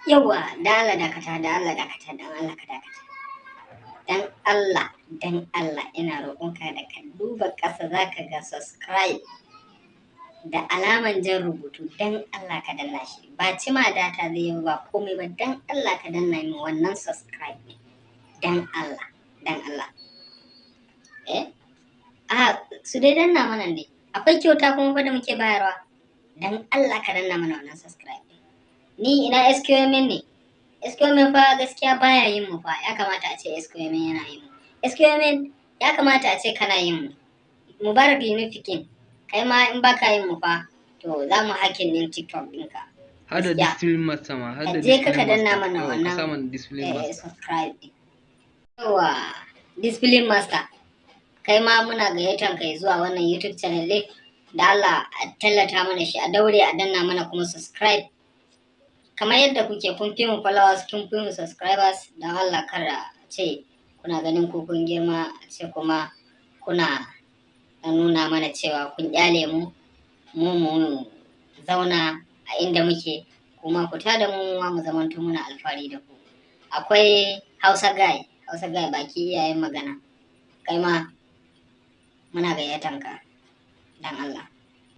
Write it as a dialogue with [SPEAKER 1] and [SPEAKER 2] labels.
[SPEAKER 1] Yawa, da Allah dakata, da Allah dakata, dan Allah ka dakata. Dan Allah ina roƙonka da ka duba ƙasa zaka ga subscribe da alaman jan rubutu, dan Allah ka danna shi. Ba cima data zai yi ba komai ba, dan Allah ka danna min wannan subscribe ne. Dan Allah, dan Allah. Su dai danna mana ne. Akwai kyauta kuma fa da muke bayarwa. Dan Allah ka danna mana wannan subscribe ne. Ni ina SQMN ne. SQMN fa gaskiya baya yin mu fa. Ya kamata a ce SQMN yana yin mu. SQMN ya kamata a ce kana yin mu. Mubarak Unifikin. Kai ma in baka yin mu fa to za mu hakin din TikTok ɗinka.
[SPEAKER 2] Hada discipline master ma, hada
[SPEAKER 1] discipline master. Ka danna mana wannan
[SPEAKER 2] discipline master.
[SPEAKER 1] Subscribe din. Yawa, discipline master. Kai ma muna gayyatan kai zuwa wannan YouTube channel ɗin. Da Allah a tallata mana shi, a daure a danna mana kuma subscribe. Kamar yadda kuke kun fi mu followers, kun fi mu subscribers, da Allah kada ce kuna ganin ku kun girma, ce kuma kuna nuna mana cewa kun kyale mu zauna a inda muke, kuma ku tada mu zamanto muna alfahari da ku. Akwai Hausa guy baki iyayen magana. Kai ma muna gayyatan ka dan Allah.